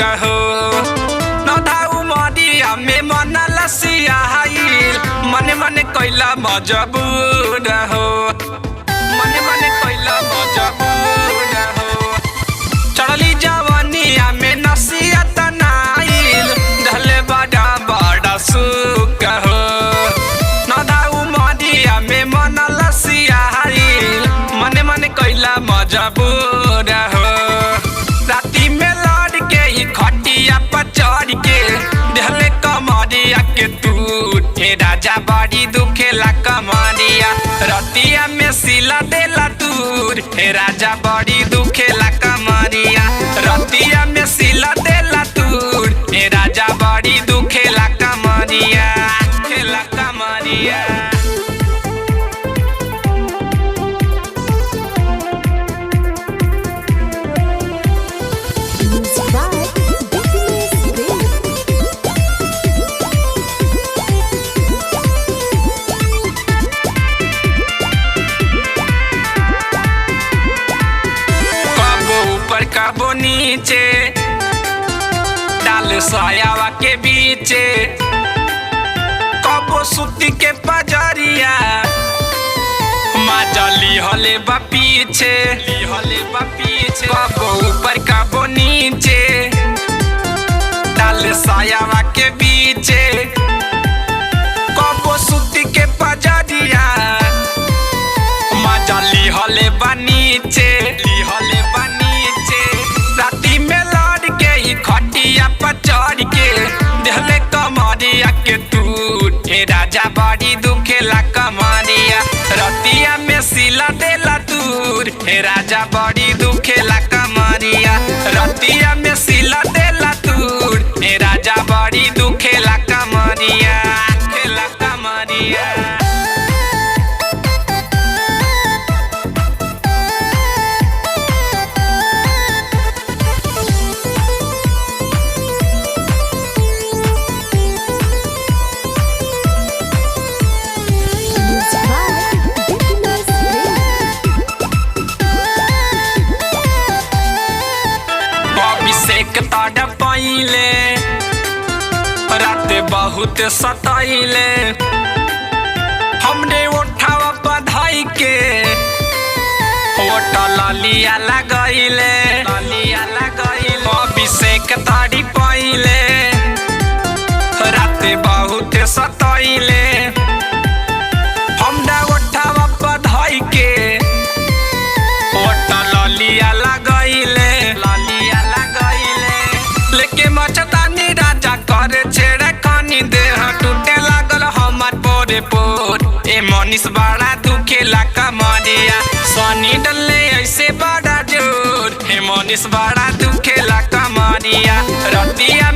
कहो न धाऊ मरिया में मन लसिया मन मन कैला मजबूर हो मन मन कैला मजबूर हो चढ़ली जवानिया में नसिया तनाइल धले बड़ा बड़ा सुख हो न धाऊ मरिया में मन लसिया मन मन कैला मजबूर हो राती में लड़ के ही खटिया पर चढ़ के धले कमरिया के तूर हे राजा बड़ी दुखेला कमरिया रतिया में सिला देला दूर हे राजा बड़ी दुखेला कमरिया रतिया में सिला देला दूर हे राजा बड़ी दुखेला कमरिया खेला कमरिया कबो नीचे डाल सोयावा के बीचे कबो सुती के पजरिया मजली हले बा पीछे कबो ऊपर कबो नीचे डाल सोयावा के बीचे कबो सुती के पजरिया मजली हले बा नीचे राती में लड़ के ही खटिया पर चढ़ के धले कमरिया के तूर हे राजा बड़ी दुखेला कमरिया रतिया में सिला देला दूर हे राजा बड़ी दुखेला कमरिया रतिया में सिला देला दूर हे राजा बड़ी दुखेला कमरिया खेला कमरिया ताड़ पाइले रात बहुत सताइले हमने उठावा बधाई के ओटा लालिया लगाइले अभिषेक ताड़ी पाइले रात बहुत सताइले हमने उठावा बधाई के ओटा लालिया लगाइले लेके मचतानी राजा करे छेड़ा खानी देह टूटे लागल हमार पोरे पोर ए मनीष बड़ा दुखेला कमरिया सोनी डले ऐसे बड़ा जोर ए मनीष बड़ा दुखेला कमरिया रतिया